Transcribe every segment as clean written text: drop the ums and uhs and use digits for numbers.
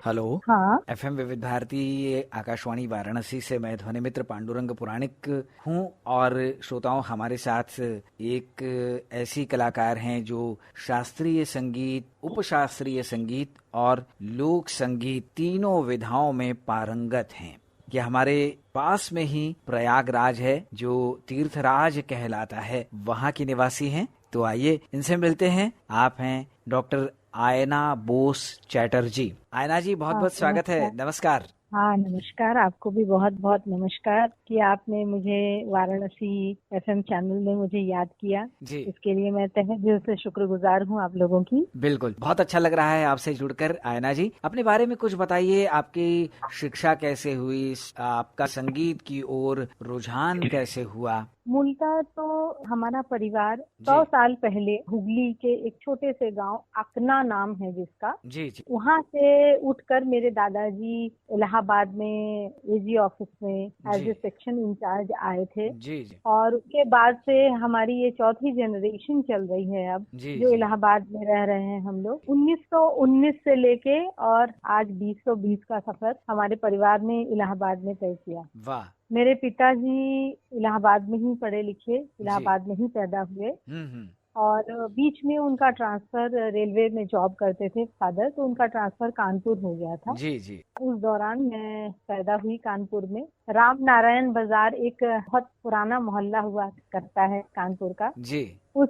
Hello. हाँ। FM विविध भारती आकाशवाणी वाराणसी से मैं ध्वनि मित्र पांडुरंग पुराणिक हूँ और श्रोताओं, हमारे साथ एक ऐसी कलाकार हैं जो शास्त्रीय संगीत, उपशास्त्रीय संगीत और लोक संगीत तीनों विधाओं में पारंगत हैं। ये हमारे पास में ही प्रयागराज है जो तीर्थराज कहलाता है, वहाँ की निवासी हैं। तो आइए इनसे मिलते हैं। आप हैं डॉक्टर आयना बोस चैटर्जी। आयना जी, बहुत हाँ, बहुत स्वागत है। नमस्कार। नमस्कार। हाँ, नमस्कार। आपको भी बहुत बहुत नमस्कार कि आपने मुझे वाराणसी एफएम चैनल में मुझे याद किया। जी इसके लिए मैं तहे दिल से शुक्रगुजार हूँ आप लोगों की। बिल्कुल, बहुत अच्छा लग रहा है आपसे जुड़कर। आयना जी, अपने बारे में कुछ बताइए। आपकी शिक्षा कैसे हुई, आपका संगीत की ओर रुझान कैसे हुआ? मूलतः तो हमारा परिवार जी 100 साल पहले हुगली के एक छोटे से गांव अकना नाम है जिसका, जी जी वहां से उठकर मेरे दादाजी इलाहाबाद में एजी ऑफिस में जी एज ए सेक्शन इंचार्ज आए थे। जी जी और उसके बाद से हमारी ये चौथी जनरेशन चल रही है अब, जी जो जी। इलाहाबाद में रह रहे हैं हम लोग। 1919 से लेके और आज 2020 का सफर हमारे परिवार ने इलाहाबाद में तय किया। वाह। मेरे पिताजी इलाहाबाद में ही पढ़े लिखे, जी। इलाहाबाद में ही पैदा हुए। हम्म। और बीच में उनका ट्रांसफर, रेलवे में जॉब करते थे फादर, तो उनका ट्रांसफर कानपुर हो गया था। जी जी उस दौरान मैं पैदा हुई कानपुर में। राम नारायण बाजार एक बहुत पुराना मोहल्ला हुआ करता है कानपुर का। जी। उस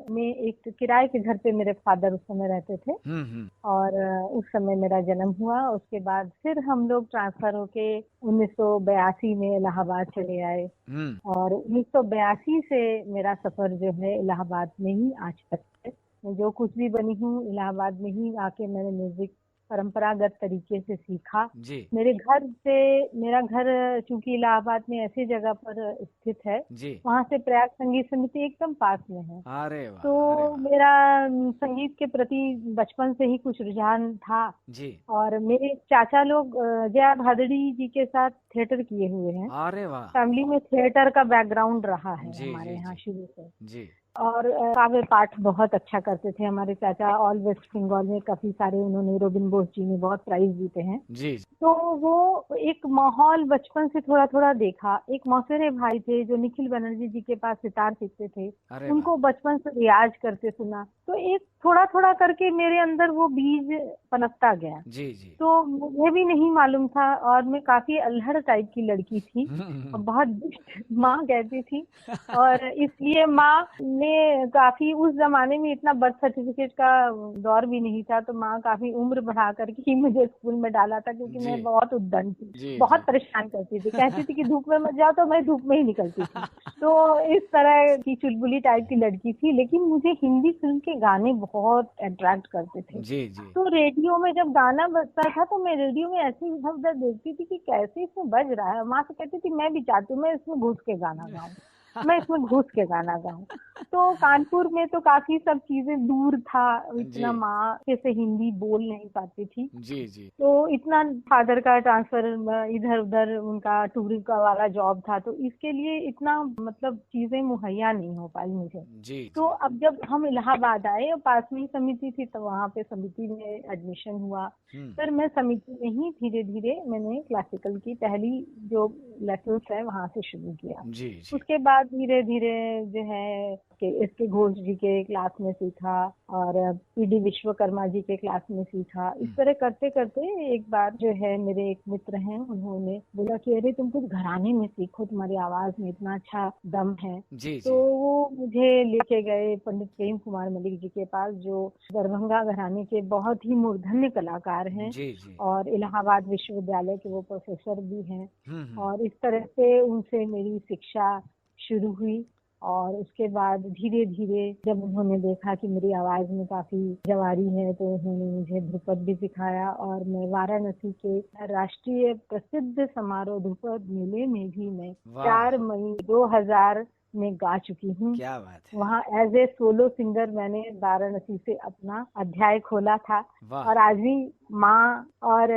में एक किराए के घर पे मेरे फादर उस समय रहते थे। हम्म। और उस समय मेरा जन्म हुआ। उसके बाद फिर हम लोग ट्रांसफर होके 1982 में इलाहाबाद चले आए। हम्म। और 1982 से मेरा सफर जो है इलाहाबाद में ही आज तक है। मैं जो कुछ भी बनी हूँ इलाहाबाद में ही आके मैंने म्यूजिक परंपरागत तरीके से सीखा। जी मेरे घर से, मेरा घर चूंकि इलाहाबाद में ऐसी जगह पर स्थित है, जी। वहां से प्रयाग संगीत समिति एकदम पास में है। अरे वाह, अरे तो वाह। मेरा संगीत के प्रति बचपन से ही कुछ रुझान था। जी। और मेरे चाचा लोग जया भादड़ी जी के साथ थिएटर किए हुए हैं। अरे वाह। फैमिली में थिएटर का बैकग्राउंड रहा है जी हमारे जी यहाँ जी शुरू से। जी और काव्य पाठ बहुत अच्छा करते थे हमारे चाचा। ऑल वेस्ट बंगाल में काफी सारे उन्होंने, रोबिन बोस जी ने बहुत प्राइज जीते हैं। जी जी। तो वो एक माहौल बचपन से थोड़ा थोड़ा देखा। एक मौसेरे भाई थे जो निखिल बनर्जी जी के पास सितार सीखते थे, अरे वाह। उनको बचपन से रियाज करते सुना। तो एक थोड़ा थोड़ा करके मेरे अंदर वो बीज पनपता गया। जी जी। तो मुझे भी नहीं मालूम था। और मैं काफी अल्हड़ टाइप की लड़की थी और बहुत दुष्ट माँ कहती थी। और इसलिए माँ ने काफी, उस जमाने में इतना बर्थ सर्टिफिकेट का दौर भी नहीं था, तो माँ काफी उम्र बढ़ा करके ही मुझे स्कूल में डाला था, क्योंकि जी मैं बहुत उद्दंड थी, जी बहुत जी परेशान करती थी। कहती थी कि धूप में मत जाओ, तो मैं धूप में ही निकलती थी। तो इस तरह की चुलबुली टाइप की लड़की थी। लेकिन मुझे हिंदी फिल्म के गाने बहुत अट्रैक्ट करते थे। जी जी तो रेडियो में जब गाना बजता था तो मैं रेडियो में ऐसे इधर उधर देखती थी कि कैसे इसमें बज रहा है। माँ से कहती थी मैं भी चाहती हूँ मैं इसमें घुस के गाना गाऊं, मैं इसमें घुस के गाना गाऊं। तो कानपुर में तो काफी सब चीजें दूर था, जी इतना माँ से हिंदी बोल नहीं पाती थी। जी जी तो इतना फादर का ट्रांसफर, इधर उधर उनका टूरिंग का वाला जॉब था, तो इसके लिए इतना मतलब चीजें मुहैया नहीं हो पाई मुझे। जी तो जी। अब जब हम इलाहाबाद आए और पास में ही समिति थी, तो वहाँ पे समिति में एडमिशन हुआ। हम्म। फिर मैं समिति में ही धीरे धीरे मैंने क्लासिकल की पहली जो लेसन्स है वहाँ से शुरू किया। जी जी उसके बाद धीरे धीरे जो है कि एस के घोष जी के क्लास में सीखा और पीडी विश्वकर्मा जी के क्लास में सीखा। इस तरह करते करते एक बार जो है मेरे एक मित्र हैं, उन्होंने बोला कि अरे तुम कुछ घराने में सीखो, तुम्हारी आवाज में इतना अच्छा दम है। जी तो जी वो मुझे लेके गए पंडित प्रेम कुमार मलिक जी के पास, जो दरभंगा घराने के बहुत ही मूर्धन्य कलाकार हैं जी जी। और इलाहाबाद विश्वविद्यालय के वो प्रोफेसर भी हैं। हम्म। और इस तरह से उनसे मेरी शिक्षा शुरू हुई। और उसके बाद धीरे धीरे जब उन्होंने देखा कि मेरी आवाज में काफी जवारी है, तो उन्होंने मुझे ध्रुपद भी सिखाया। और मैं वाराणसी के राष्ट्रीय प्रसिद्ध समारोह ध्रुपद मेले में भी मैं वाह, 4 मई 2000 में गा चुकी हूँ। क्या बात है। वहाँ एज ए सोलो सिंगर मैंने वाराणसी से अपना अध्याय खोला था। वाह। और आज भी माँ और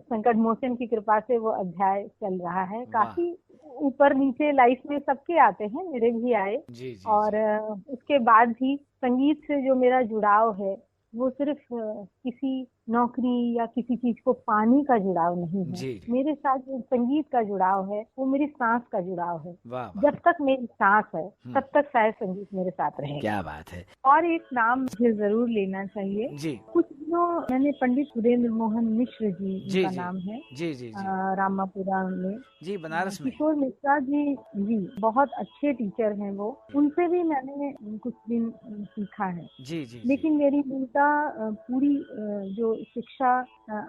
संकट मोचन की कृपा से वो अध्याय चल रहा है। वाह। काफी ऊपर नीचे लाइफ में सबके आते हैं, मेरे भी आए। जी जी और जी उसके बाद भी संगीत से जो मेरा जुड़ाव है वो सिर्फ किसी नौकरी या किसी चीज को पाने का जुड़ाव नहीं है। जी। मेरे साथ जो संगीत का जुड़ाव है वो मेरी सांस का जुड़ाव है। वाह वाह। जब तक मेरी सांस है तब तक शायद संगीत मेरे साथ रहेगा। क्या बात है। और एक नाम मुझे जरूर लेना चाहिए जी कुछ दिनों मैंने पंडित सुरेंद्र मोहन मिश्र जी जी उनका जी नाम है जी जी जी रामापुरा में जी, बनारस में। किशोर मिश्रा जी जी बहुत अच्छे टीचर हैं वो। उनसे भी मैंने कुछ दिन सीखा है। जी जी जी लेकिन मेरी मूलता पूरी जो शिक्षा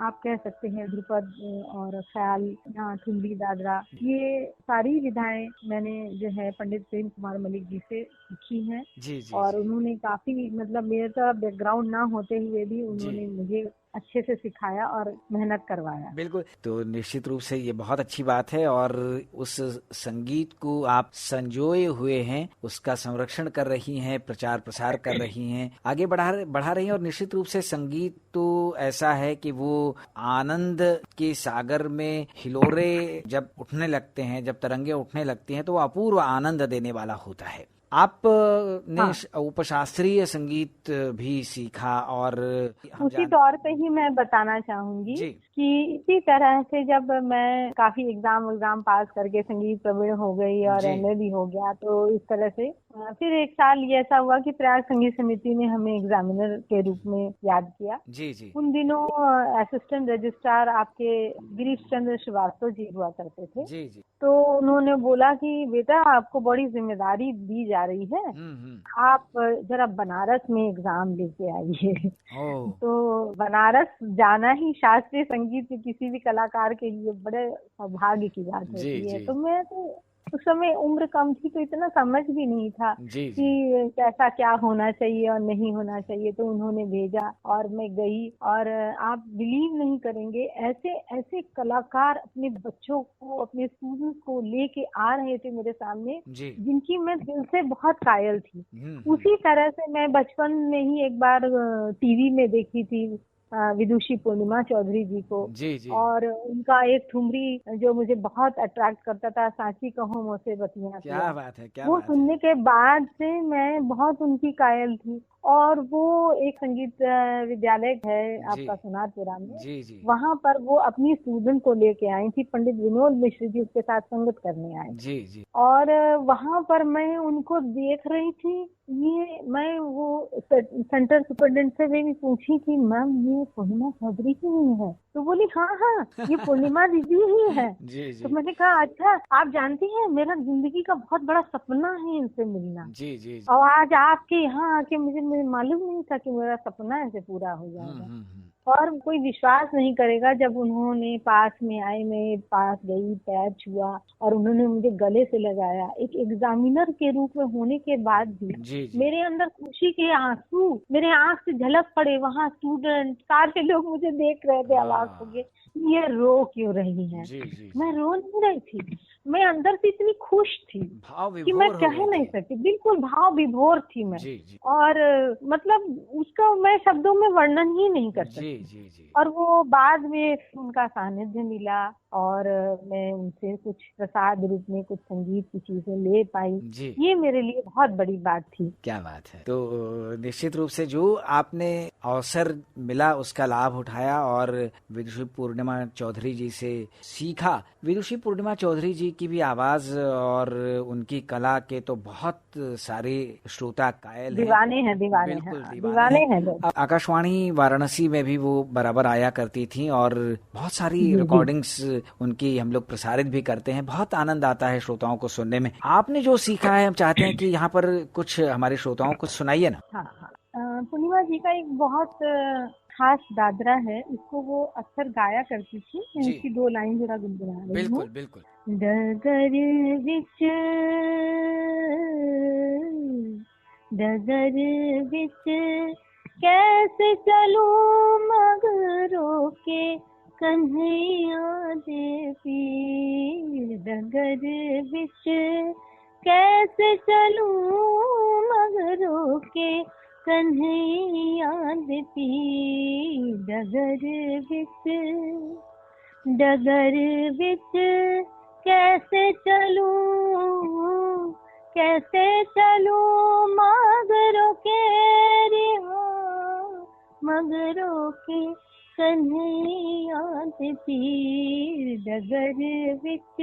आप कह सकते हैं ध्रुपद और ख्याल या ठुमरी दादरा ये सारी विधाएं मैंने जो है पंडित प्रेम कुमार मलिक जी से सीखी हैं। जी जी और जी उन्होंने काफी मतलब मेरे तरह बैकग्राउंड ना होते हुए भी जी। उन्होंने मुझे अच्छे से सिखाया और मेहनत करवाया। बिल्कुल, तो निश्चित रूप से ये बहुत अच्छी बात है और उस संगीत को आप संजोए हुए हैं, उसका संरक्षण कर रही हैं, प्रचार प्रसार कर रही हैं, आगे बढ़ा रही हैं। और निश्चित रूप से संगीत तो ऐसा है कि वो आनंद के सागर में हिलोरे जब उठने लगते हैं, जब तरंगे उठने लगती हैं, तो वो अपूर्व आनंद देने वाला होता है। आप ने उपशास्त्रीय संगीत भी सीखा और उसी तौर पे ही मैं बताना चाहूंगी जी कि इसी तरह से जब मैं काफी एग्जाम पास करके संगीत प्रवीण हो गई और जी एमए भी हो गया तो इस तरह से फिर एक साल ये ऐसा हुआ कि प्रयाग संगीत समिति ने हमें एग्जामिनर के रूप में याद किया। जी जी उन दिनों असिस्टेंट रजिस्ट्रार आपके गिरीश चंद्र श्रीवास्तव जी हुआ करते थे। जी जी तो उन्होंने बोला कि बेटा आपको बड़ी जिम्मेदारी दी जा रही है, आप जरा बनारस में एग्जाम लेके आइए। तो बनारस जाना ही शास्त्रीय संगीत के किसी भी कलाकार के लिए बड़े सौभाग्य की बात होती है। तो मैं तो उस समय उम्र कम थी तो इतना समझ भी नहीं था कि कैसा क्या होना चाहिए और नहीं होना चाहिए। तो उन्होंने भेजा और मैं गई और आप बिलीव नहीं करेंगे ऐसे ऐसे कलाकार अपने बच्चों को अपने स्टूडेंट्स को लेके आ रहे थे मेरे सामने जिनकी मैं दिल से बहुत कायल थी। उसी तरह से मैं बचपन में ही एक बार टीवी में देखी थी विदुषी पूर्णिमा चौधरी जी को। और उनका एक ठुमरी जो मुझे बहुत अट्रैक्ट करता था, सांची कहो मोसे बतिया। क्या बात है, क्या वो बात सुनने के बाद से मैं बहुत उनकी कायल थी। और वो एक संगीत विद्यालय है आपका सोनारपुरा में, वहाँ पर वो अपनी स्टूडेंट को लेके आई थी। पंडित विनोद मिश्र जी उसके साथ संगत करने आए। और वहाँ पर मैं उनको देख रही थी। ये मैं वो सेंटर सुपरिटेंडेंट से भी पूछी कि मैम ये पूर्णिमा चौधरी ही है? तो बोली हाँ ये पूर्णिमा दीदी ही है। तो मैंने कहा अच्छा आप जानती हैं मेरा जिंदगी का बहुत बड़ा सपना है इनसे मिलना। और आज आपके यहाँ आके मुझे मालूम नहीं था कि मेरा सपना ऐसे पूरा हो जाएगा। और कोई विश्वास नहीं करेगा जब उन्होंने पास में आए, मैं पास गई, पैर छुआ और उन्होंने मुझे गले से लगाया। एक एग्जामिनर के रूप में होने के बाद भी मेरे अंदर खुशी के आंसू मेरे आंख से झलक पड़े। वहाँ स्टूडेंट सारे लोग मुझे देख रहे थे, अवाक हो गए ये रो क्यों रही है। मैं रो नहीं रही थी, मैं अंदर से इतनी खुश थी कि मैं कह नहीं सकती। बिल्कुल भाव विभोर थी मैं। और मतलब उसका मैं शब्दों में वर्णन ही नहीं कर सकती। और वो बाद में उनका सानिध्य मिला और मैं उनसे कुछ प्रसाद रूप में कुछ संगीत की चीजें ले पाई। ये मेरे लिए बहुत बड़ी बात थी। क्या बात है। तो निश्चित रूप से जो आपने अवसर मिला उसका लाभ उठाया और विदुषी पूर्णिमा चौधरी जी से सीखा। विदुषी पूर्णिमा चौधरी जी की भी आवाज और उनकी कला के तो बहुत सारे श्रोता कायल हैं, दीवाने हैं। आकाशवाणी वाराणसी में भी वो बराबर आया करती थी और बहुत सारी रिकॉर्डिंग्स उनकी हम लोग प्रसारित भी करते हैं। बहुत आनंद आता है श्रोताओं को सुनने में। आपने जो सीखा है हम चाहते हैं कि यहाँ पर कुछ हमारे श्रोताओं को सुनाइए ना। हाँ। पूर्णिमा जी का एक बहुत खास दादरा है, इसको वो अक्सर गाया करती थी। मैं इसकी 2 लाइन जरा गुनगुना रही हूँ। बिल्कुल। डगर विच कैसे चलूं मगरों के कन्हैया दे पीर। डगर विच कैसे चलूं मगरों के कन्हैया दे पीर। डगर विच कैसे चलूं मगरों के रिहा मगरों के कन्हैया ते पीर डगर विच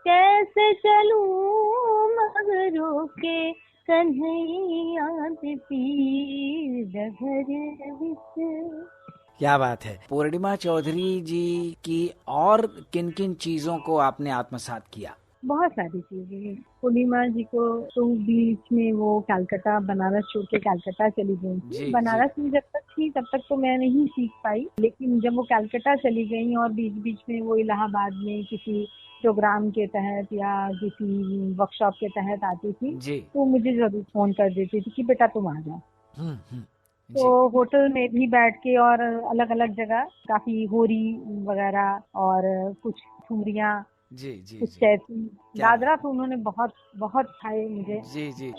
कैसे चलूं मगरों के कन्हैया ते पीर डगर विच। क्या बात है। पूर्णिमा चौधरी जी की और किन किन चीजों को आपने आत्मसात किया? बहुत सारी चीजें। पूर्णिमा जी को तो बीच में वो कलकत्ता बनारस छोड़ के कलकत्ता चली गई थी। बनारस में जब तक थी तब तक तो मैं नहीं सीख पाई, लेकिन जब वो कलकत्ता चली गई और बीच बीच में वो इलाहाबाद में किसी प्रोग्राम के तहत या किसी वर्कशॉप के तहत आती थी तो मुझे जरूर फोन कर देती थी कि बेटा तुम आ जाओ। तो होटल में भी बैठ के और अलग अलग जगह काफी होरी वगैरह और कुछ ठुमरियाँ, कुछ कैसी दादरा तो उन्होंने बहुत बहुत खाए मुझे।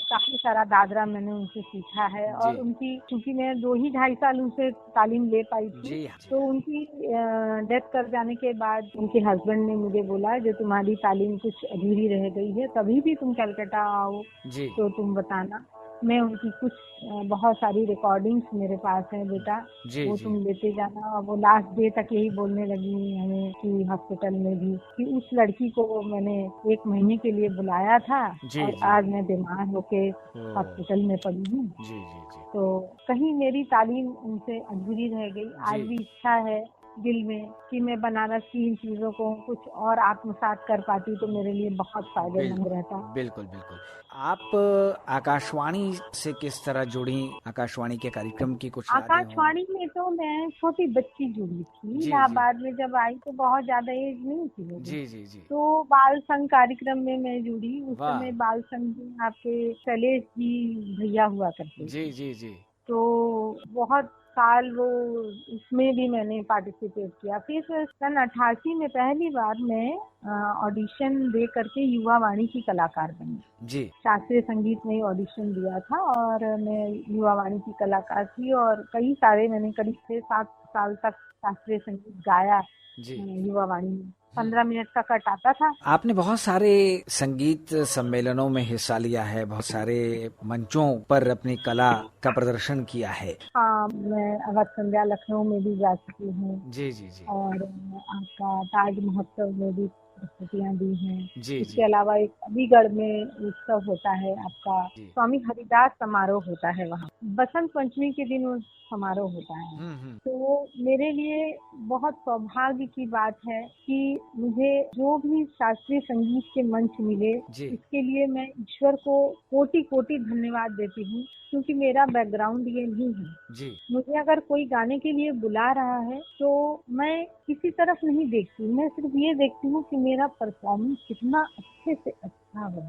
काफी सारा दादरा मैंने उनसे सीखा है। और उनकी, क्योंकि मैं 2-2.5 साल उनसे तालीम ले पाई थी, तो उनकी डेथ कर जाने के बाद उनके हस्बैंड ने मुझे बोला जो तुम्हारी तालीम कुछ अधूरी रह गई है, कभी भी तुम कलकत्ता आओ तो तुम बताना। मैं उनकी कुछ बहुत सारी रिकॉर्डिंग्स मेरे पास है बेटा, वो तुम लेते जाना। और वो लास्ट डे तक यही बोलने लगी हमें कि हॉस्पिटल में भी कि उस लड़की को मैंने 1 महीने के लिए बुलाया था और आज मैं बीमार होके हॉस्पिटल में पड़ी हूँ। तो कहीं मेरी तालीम उनसे अधूरी रह गई। आज भी इच्छा है दिल में कि मैं बनारस की इन चीजों को कुछ और आत्मसात कर पाती तो मेरे लिए बहुत फायदेमंद रहता। बिल्कुल बिल्कुल। आप आकाशवाणी से किस तरह जुड़ी? आकाशवाणी के कार्यक्रम की कुछ? आकाशवाणी में तो मैं छोटी बच्ची जुड़ी थी। इलाहाबाद में जब आई तो बहुत ज्यादा एज नहीं थी मेरी। तो बाल संघ कार्यक्रम में मैं जुड़ी। उस समय बाल संघ में आपके शैलेश जी भैया हुआ करते। तो बहुत साल वो उसमें भी मैंने पार्टिसिपेट किया। फिर सन 88 में पहली बार मैं ऑडिशन दे करके युवा वाणी की कलाकार बनी। शास्त्रीय संगीत में ऑडिशन दिया था और मैं युवा वाणी की कलाकार थी और कई सारे मैंने करीब 6-7 साल तक शास्त्रीय संगीत गाया युवा वाणी में। 15 मिनट का कट आता था। आपने बहुत सारे संगीत सम्मेलनों में हिस्सा लिया है, बहुत सारे मंचों पर अपनी कला का प्रदर्शन किया है। हाँ, मैं अवध संध्या लखनऊ में भी जा चुकी हूँ। और आपका ताज महोत्सव में भी प्रस्तुतियाँ दी हैं। इसके अलावा एक अलीगढ़ में उत्सव होता है आपका, स्वामी हरिदास समारोह होता है वहाँ। बसंत पंचमी के दिन समारोह होता है। तो मेरे लिए बहुत सौभाग्य की बात है कि मुझे जो भी शास्त्रीय संगीत के मंच मिले इसके लिए मैं ईश्वर को कोटि कोटि धन्यवाद देती हूँ, क्योंकि मेरा बैकग्राउंड ये नहीं है। मुझे अगर कोई गाने के लिए बुला रहा है तो मैं किसी तरफ नहीं देखती, मैं सिर्फ ये देखती हूँ कि मेरा परफॉर्मेंस कितना अच्छे से अच्छा हो।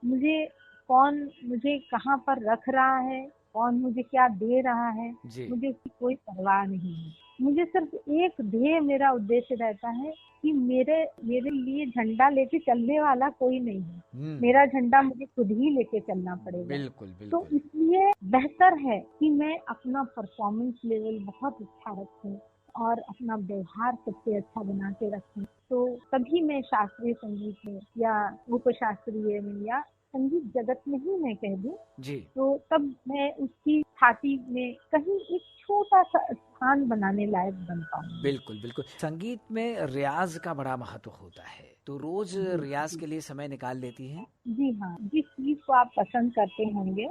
मुझे कहाँ पर रख रहा है, कौन मुझे क्या दे रहा है, मुझे उसकी कोई परवाह नहीं है। मुझे सिर्फ एक ध्येय, मेरा उद्देश्य रहता है कि मेरे लिए झंडा लेके चलने वाला कोई नहीं है। मेरा झंडा मुझे खुद ही लेके चलना पड़ेगा। बिल्कुल। तो इसलिए बेहतर है कि मैं अपना परफॉर्मेंस लेवल बहुत अच्छा रखूं और अपना व्यवहार सबसे अच्छा बना के रखूं। तो तभी मैं शास्त्रीय संगीत में या उपशास्त्रीय में या संगीत जगत में ही मैं कह दूं तो तब मैं उसकी छाती में कहीं एक छोटा सा स्थान बनाने लायक बन पाऊंगी। बिल्कुल। संगीत में रियाज का बड़ा महत्व होता है, तो रोज रियाज के लिए समय निकाल लेती हैं? जी हाँ, जिस चीज को आप पसंद करते होंगे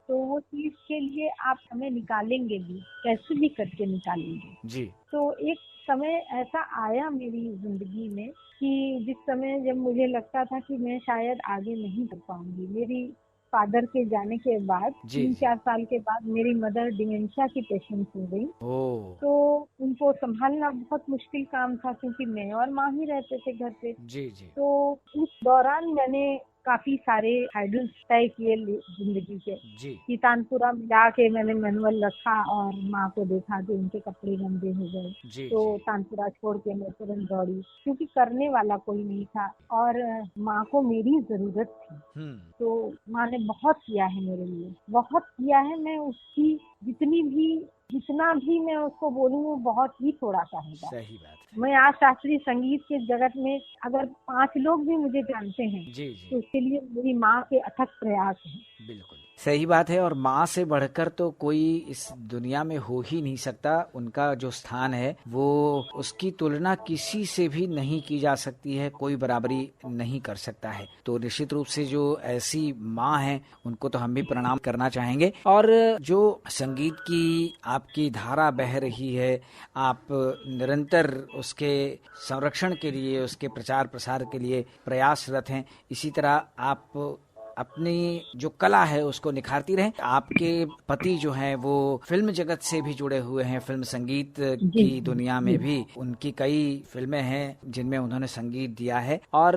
तो वो चीज के लिए आप समय निकालेंगे भी, कैसे भी करके निकालेंगे। तो एक समय ऐसा आया मेरी जिंदगी में कि जिस समय जब मुझे लगता था कि मैं शायद आगे नहीं कर पाऊंगी। मेरी फादर के जाने के बाद 3-4 साल के बाद मेरी मदर डिमेंशिया की पेशेंट हो गई। तो उनको संभालना बहुत मुश्किल काम था, क्योंकि मैं और माँ ही रहते थे घर पे। तो उस दौरान मैंने काफी सारे आइडल्स तय किए जिंदगी के कि तानपुरा मिला के मैंने मैनुअल रखा और माँ को देखा कि उनके कपड़े गंदे हो गए तो तानपुरा छोड़ के मैं तुरंत दौड़ी, क्योंकि करने वाला कोई नहीं था और माँ को मेरी जरूरत थी। तो माँ ने बहुत किया है मेरे लिए, बहुत किया है। मैं उसकी जितना भी मैं उसको बोलूँ वो बहुत ही थोड़ा सा होगा। सही बात है। मैं आज शास्त्रीय संगीत के जगत में अगर 5 लोग भी मुझे जानते हैं तो उसके लिए मेरी माँ के अथक प्रयास है। बिल्कुल। सही बात है। और माँ से बढ़कर तो कोई इस दुनिया में हो ही नहीं सकता। उनका जो स्थान है वो उसकी तुलना किसी से भी नहीं की जा सकती है, कोई बराबरी नहीं कर सकता है। तो निश्चित रूप से जो ऐसी माँ है उनको तो हम भी प्रणाम करना चाहेंगे। और जो संगीत की आपकी धारा बह रही है, आप निरंतर उसके संरक्षण के लिए, उसके प्रचार प्रसार के लिए प्रयासरत हैं। इसी तरह आप अपनी जो कला है उसको निखारती रहें। आपके पति जो हैं वो फिल्म जगत से भी जुड़े हुए हैं, फिल्म संगीत जी की दुनिया में भी उनकी कई फिल्में हैं जिनमें उन्होंने संगीत दिया है और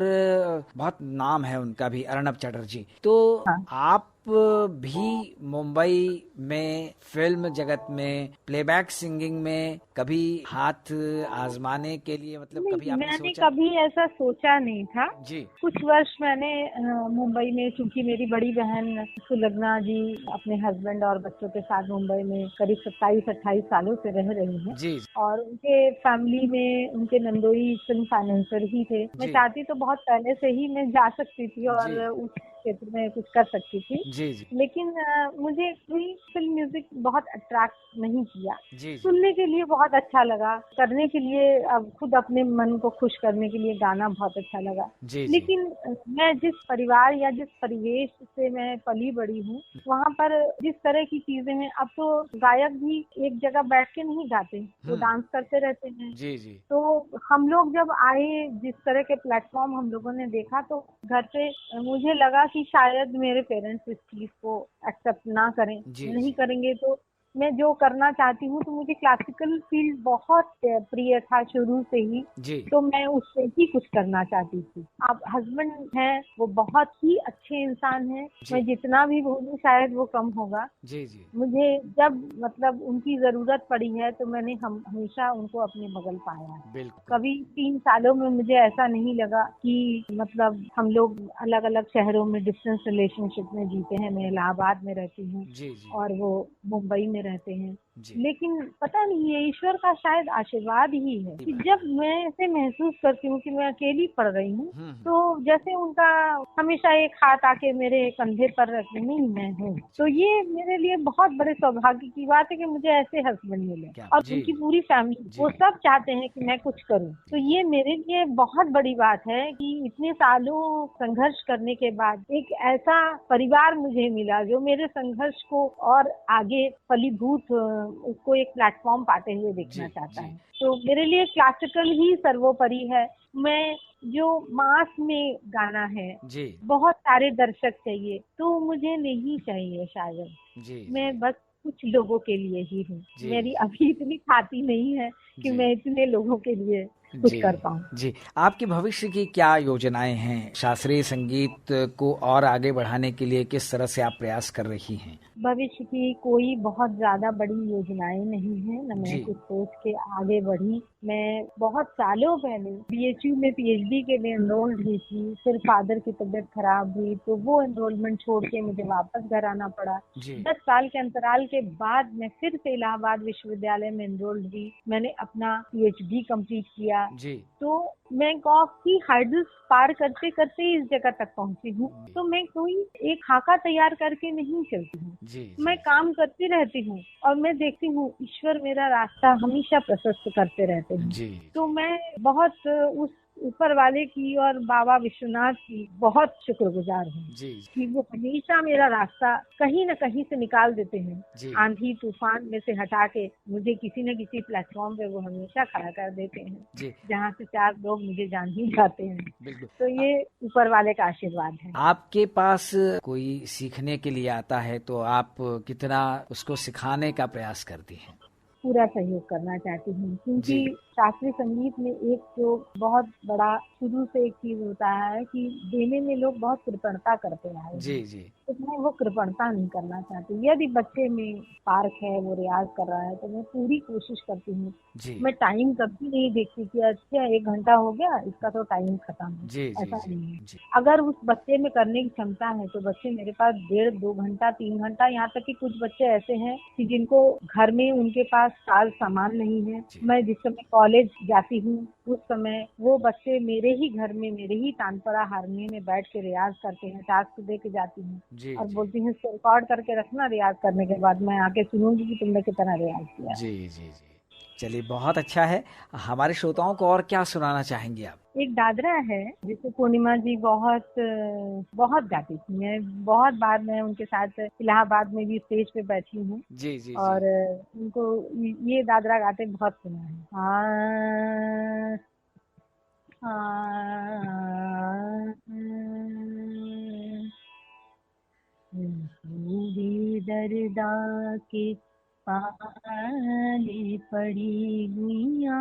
बहुत नाम है उनका भी, अर्नब चटर्जी। तो हाँ आप भी मुंबई में फिल्म जगत में प्लेबैक सिंगिंग में कभी हाथ आजमाने के लिए, मतलब कभी नहीं, आपने मैंने सोचा? कभी ऐसा सोचा नहीं था। जी कुछ वर्ष मैंने मुंबई में, चूंकि मेरी बड़ी बहन सुलग्ना जी अपने हस्बैंड और बच्चों के साथ मुंबई में करीब 27-28 सालों से रह रही हैं। जी और उनके फैमिली में उनके नंदोई फिल्म फाइनेंसर ही थे। मैं जी चाहती तो बहुत पहले से ही मैं जा सकती थी और जी उस क्षेत्र में कुछ कर सकती थी, जी जी लेकिन मुझे कोई फिल्म म्यूजिक बहुत अट्रैक्ट नहीं किया। जी सुनने के लिए बहुत अच्छा लगा, करने के लिए, अब खुद अपने मन को खुश करने के लिए गाना बहुत अच्छा लगा। जी जी लेकिन मैं जिस परिवार या जिस परिवेश से मैं पली बड़ी हूँ, वहाँ पर जिस तरह की चीजें हैं, अब तो गायक भी एक जगह बैठ के नहीं गाते, वो डांस करते रहते हैं। जी जी तो हम लोग जब आए, जिस तरह के प्लेटफॉर्म हम लोगों ने देखा, तो घर पे मुझे लगा कि शायद मेरे पेरेंट्स इस चीज को एक्सेप्ट ना करें, जी नहीं जी करेंगे। तो मैं जो करना चाहती हूँ, तो मुझे क्लासिकल फील्ड बहुत प्रिय था शुरू से ही, जी तो मैं उससे ही कुछ करना चाहती थी। अब हस्बैंड हैं, वो बहुत ही अच्छे इंसान हैं, जी मैं जितना भी बोलूँ शायद वो कम होगा। जी जी मुझे जब मतलब उनकी जरूरत पड़ी है, तो मैंने हमेशा उनको अपने बगल पाया है। बिल्कुल कभी 3 सालों में मुझे ऐसा नहीं लगा कि मतलब हम लोग अलग अलग शहरों में डिस्टेंस रिलेशनशिप में जीते हैं। मैं इलाहाबाद में रहती हूँ जी जी और वो मुंबई में रहते हैं। जी लेकिन पता नहीं, ये ईश्वर का शायद आशीर्वाद ही है कि जब मैं ऐसे महसूस करती हूँ कि मैं अकेली पड़ रही हूँ, तो जैसे उनका हमेशा एक हाथ आके मेरे कंधे पर रखने, नहीं मैं हूँ। तो ये मेरे लिए बहुत बड़े सौभाग्य की बात है कि मुझे ऐसे हस्बैंड मिले, क्या और जी उनकी पूरी फैमिली, जी वो सब चाहते हैं कि मैं कुछ करूँ। तो ये मेरे लिए बहुत बड़ी बात है कि इतने सालों संघर्ष करने के बाद एक ऐसा परिवार मुझे मिला जो मेरे संघर्ष को और आगे फलीभूत, उसको एक प्लेटफॉर्म पाते हुए देखना जी चाहता जी है। तो मेरे लिए क्लासिकल ही सर्वोपरि है। मैं जो मास में गाना है, जी बहुत सारे दर्शक चाहिए, तो मुझे नहीं चाहिए शायद। जी मैं जी बस कुछ लोगों के लिए ही हूँ। जी मेरी अभी इतनी ख्याति नहीं है कि जी मैं इतने लोगों के लिए कुछ जी कर पाऊँ। जी आपके भविष्य की क्या योजनाएं हैं? शास्त्रीय संगीत को और आगे बढ़ाने के लिए किस तरह से आप प्रयास कर रही हैं? भविष्य की कोई बहुत ज्यादा बड़ी योजनाएं नहीं है, न मैं जी कुछ सोच के आगे बढ़ी। मैं बहुत सालों पहले बीएचयू में पीएचडी के लिए एनरोल्ड हुई थी, फिर फादर की तबीयत खराब हुई, तो वो एनरोलमेंट छोड़ के मुझे वापस घर आना पड़ा। जी 10 साल के अंतराल के बाद मैं फिर से इलाहाबाद विश्वविद्यालय में एनरोल्ड हुई। मैंने अपना पीएचडी कंप्लीट किया। जी तो मैं काफी हार्डल्स पार करते करते इस जगह तक पहुंची हूँ। तो मैं कोई एक खाका तैयार करके नहीं चलती हूँ, जी मैं काम करती रहती हूँ और मैं देखती हूँ ईश्वर मेरा रास्ता हमेशा प्रशस्त करते रहते हैं। जी तो मैं बहुत उस ऊपर वाले की और बाबा विश्वनाथ की बहुत शुक्रगुजार हूँ जी कि वो हमेशा मेरा रास्ता कहीं न कहीं से निकाल देते हैं। जी आंधी तूफान में से हटा के मुझे किसी न किसी प्लेटफॉर्म पे वो हमेशा खड़ा कर देते हैं, जी जहाँ से 4 लोग मुझे जान ही जाते हैं। बिल्कुल। तो ये ऊपर वाले का आशीर्वाद है। आपके पास कोई सीखने के लिए आता है तो आप कितना उसको सिखाने का प्रयास करती हैं? पूरा सहयोग करना चाहती हूँ, जी क्योंकि शास्त्रीय संगीत में एक जो बहुत बड़ा शुरू से एक चीज होता है कि देने में लोग बहुत कृपणता करते आए जी हैं। जी तो मैं वो कृपणता नहीं करना चाहती। यदि बच्चे में पार्क है, वो रियाज कर रहा है, तो मैं पूरी कोशिश करती हूँ। जी मैं टाइम कभी नहीं देखती कि अच्छा 1 घंटा हो गया, इसका तो टाइम खत्म है, जी जी ऐसा जी नहीं है। जी अगर उस बच्चे में करने की क्षमता है, तो बच्चे मेरे पास 1.5-2 घंटा, 3 घंटा, यहाँ तक कि कुछ बच्चे ऐसे हैं कि जिनको घर में उनके पास साज सामान नहीं है। जी मैं जिस समय कॉलेज जाती हूँ, उस समय वो बच्चे मेरे ही घर में, मेरे ही तानपुरा हारमोनियम में बैठ के रियाज करते हैं। टास्क दे के जाती हूँ जी और जी बोलती हूँ इसको रिकॉर्ड करके रखना, रियाज करने के बाद मैं आके सुनूंगी कि तुमने कितना रियाज किया। जी जी जी। चलिए बहुत अच्छा है। हमारे श्रोताओं को और क्या सुनाना चाहेंगे आप? एक दादरा है जिसे पूर्णिमा जी बहुत बहुत गाती थी। मैं बहुत बार मैं उनके साथ इलाहाबाद में भी स्टेज पे बैठी हूँ जी जी जी। और उनको ये दादरा गाते बहुत सुना है। दर्दा के पाले पड़ी गुइया,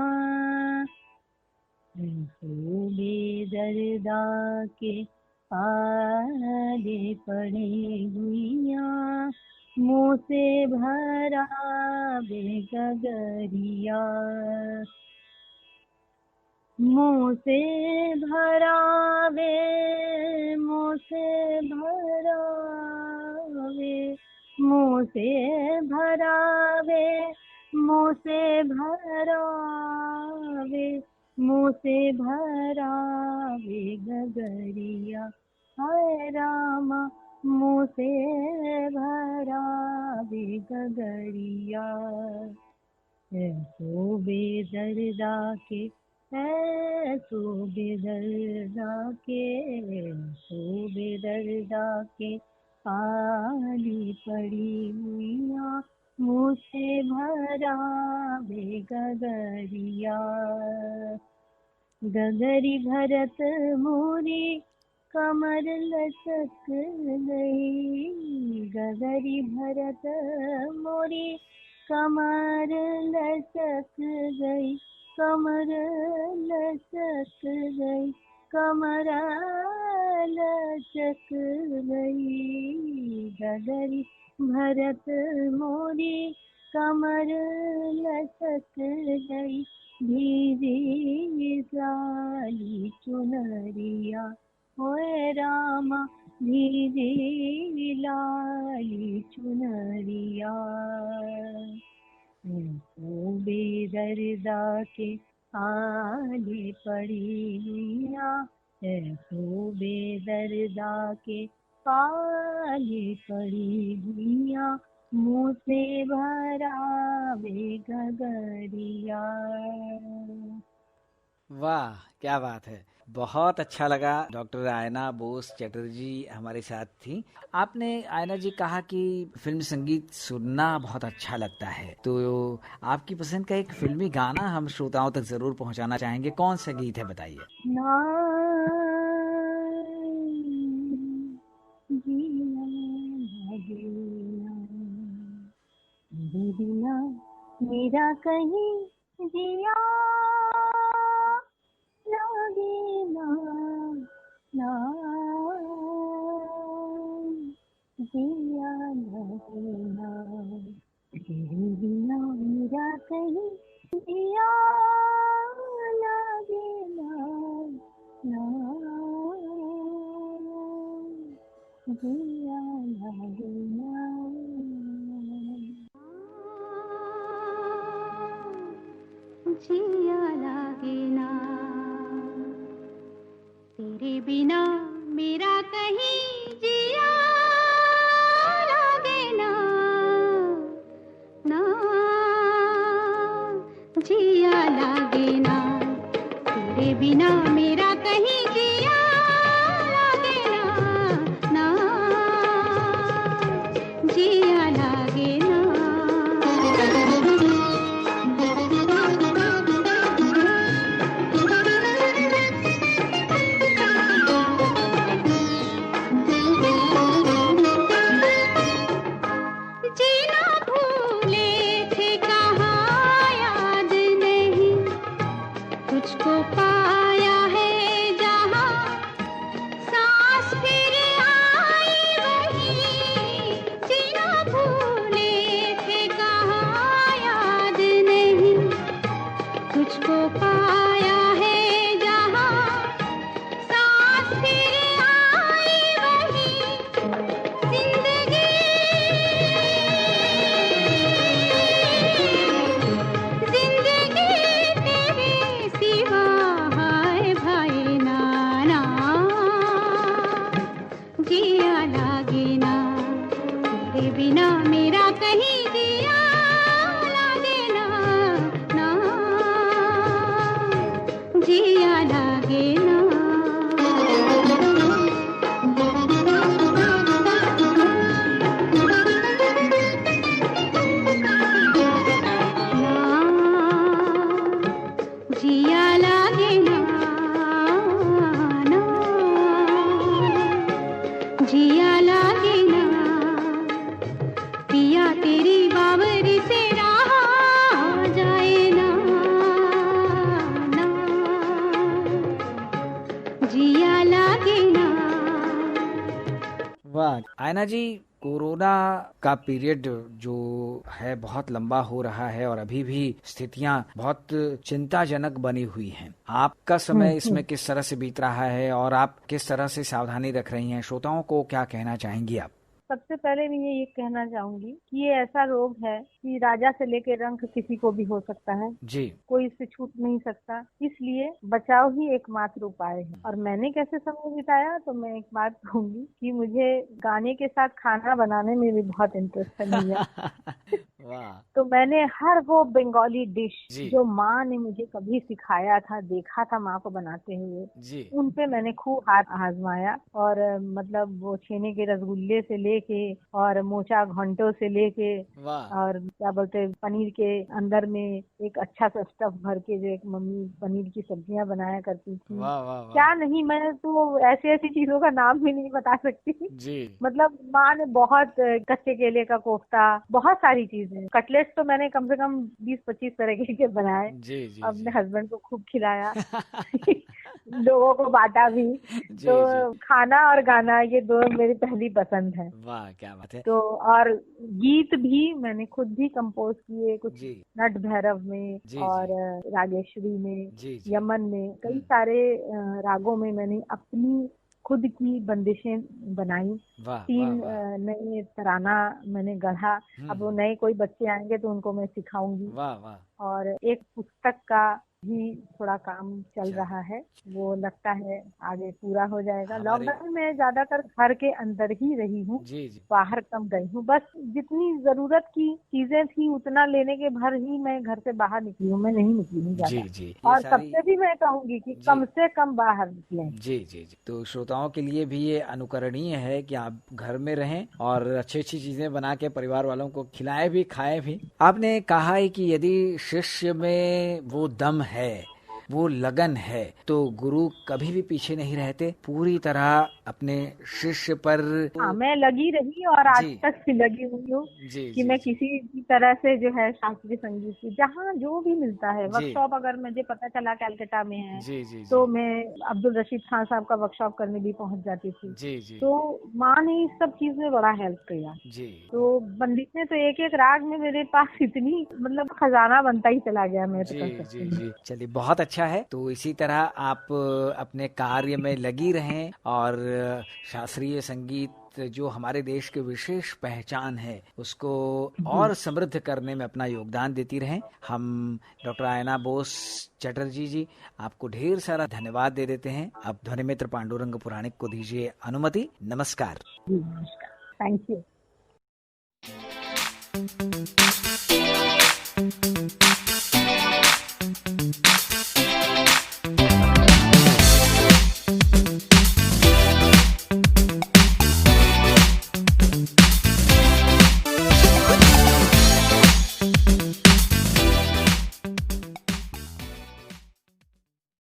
बेदर्दा के पाले पड़ी गुइया, मुँह से भरा बेगगरिया, मुँह से भरावे, मुँह से भरावे, मुँह से भरावे, मुँह से भरावे, मुँह से भरावे गगरिया, हाय रामा मुँह से भरावे गगरिया, ऐसो बेदर्दा के, ऐसो बेदर्दा के, ऐसो बेदर्दा के पाली पड़ी हुइया, मुँह से भरा गगरिया, गगरी भरत मोरी कमर लचक गई, गगरी भरत मोरी कमर लचक गई, कमर लचक गई, कमर लचक गई, गगरी भरत मोरी कमर लचक गई, भीगी लाली चुनरिया, होए रामा भीगी लाली चुनरिया, ऐसो बेदर्दा के आले पड़ी हुइया, ऐसो बेदर्दा के पाले पड़ी हुइया, मुँह से भरावे गगरिया। वाह क्या बात है। बहुत अच्छा लगा। डॉक्टर आयना बोस चटर्जी हमारे साथ थी। आपने आयना जी कहा कि फिल्म संगीत सुनना बहुत अच्छा लगता है, तो आपकी पसंद का एक फिल्मी गाना हम श्रोताओं तक जरूर पहुंचाना चाहेंगे। कौन सा गीत है बताइए? बिना मेरा कहीं जिया लागे ना, ना जिया लागे ना, तेरे बिना मेरा कहीं जिया लागे ना, ना जिया लागे ना, जिया लागे ना, तेरे बिना मेरा कहीं जिया लागे ना, ना जिया लागे ना, तेरे बिना मेरा कहीं जिया लागे ना, ना जिया लागे ना। वाह आयना जी, कोरोना का पीरियड जो है बहुत लंबा हो रहा है और अभी भी स्थितियां बहुत चिंताजनक बनी हुई हैं। आपका समय इसमें किस तरह से बीत रहा है और आप किस तरह से सावधानी रख रही हैं? श्रोताओं को क्या कहना चाहेंगी आप? सबसे पहले मैं ये कहना चाहूंगी कि ये ऐसा रोग है कि राजा से लेकर रंक किसी को भी हो सकता है, जी। कोई इससे छूट नहीं सकता। इसलिए बचाव ही एकमात्र उपाय है। और मैंने कैसे समय बिताया, तो मैं एक बात कहूंगी कि मुझे गाने के साथ खाना बनाने में भी बहुत इंटरेस्ट है भैया। वाह। तो मैंने हर वो बंगाली डिश जी। जो माँ ने मुझे कभी सिखाया था, देखा था माँ को बनाते हुए, जी। उन पे मैंने खूब हाथ आजमाया। और मतलब वो छेने के रसगुल्ले से लेके और मोचा घंटों से लेके वाह। और क्या बोलते हैं, पनीर के अंदर में एक अच्छा सा स्टफ भर के जो एक मम्मी पनीर की सब्जियां बनाया करती थी। वाह वाह वाह। क्या नहीं, मैं तो ऐसी ऐसी चीजों का नाम भी नहीं बता सकती। जी। मतलब माँ ने बहुत कच्चे केले का कोफ्ता, बहुत सारी चीजें, कटलेट्स तो मैंने कम से कम 20-25 तरह के बनाए। जी जी अपने जी। हस्बैंड को खूब खिलाया। लोगों को बांटा भी। जी तो जी। खाना और गाना ये दो मेरी पहली पसंद है। वाह क्या बात है। तो और गीत भी मैंने खुद भी कंपोज किए, कुछ जी नट भैरव में जी और जी रागेश्वरी में, जी जी। यमन में, कई सारे रागों में मैंने अपनी खुद की बंदिशें बनाई। वाह वाह 3 वाह। नए तराना मैंने गढ़ा। अब वो नए कोई बच्चे आएंगे तो उनको मैं सिखाऊंगी। वाह वाह। और एक पुस्तक का भी थोड़ा काम चल चल रहा है, वो लगता है आगे पूरा हो जाएगा। हमारे। लॉकडाउन में ज्यादातर घर के अंदर ही रही हूँ, जी जी बाहर कम गई हूँ। बस जितनी जरूरत की चीजें थी उतना लेने के भर ही मैं घर से बाहर निकली हूँ, मैं नहीं निकली हूँ जी ज्यादा। जी। ये और सारी। सबसे भी मैं कहूंगी कि जी कम से कम बाहर निकलें। जी जी जी। तो श्रोताओं के लिए भी ये अनुकरणीय है कि आप घर में रहें और अच्छी अच्छी चीजें बना के परिवार वालों को खिलाएं भी खाएं भी। आपने कहा है कि यदि शिष्य में वो दम है, वो लगन है, तो गुरु कभी भी पीछे नहीं रहते, पूरी तरह अपने शिष्य पर। हाँ, मैं लगी रही और आज जी तक भी लगी हुई हूँ जी कि जी मैं जी किसी भी तरह से जो है शास्त्रीय संगीत की जहाँ जो भी मिलता है जी वर्कशॉप, अगर मुझे पता चला कैलकाटा में है जी जी तो जी मैं अब्दुल रशीद खान साहब का वर्कशॉप करने भी पहुंच जाती थी। जी जी तो माँ ने इस सब चीज में बड़ा हेल्प किया। जी तो पंडित ने तो एक एक राग में मेरे पास इतनी मतलब खजाना बनता ही चला गया, मैं तो जी कह जी सकती हूँ। जी। चलिए बहुत अच्छा है। तो इसी तरह आप अपने कार्य में लगी रहें और शास्त्रीय संगीत जो हमारे देश की विशेष पहचान है उसको जी और समृद्ध करने में अपना योगदान देती रहें। हम डॉक्टर आयना बोस चटर्जी जी आपको ढेर सारा धन्यवाद दे देते हैं। अब ध्वनि मित्र पांडुरंग पुराणिक को दीजिए अनुमति। नमस्कार। जी, नमस्कार, थैंक यू।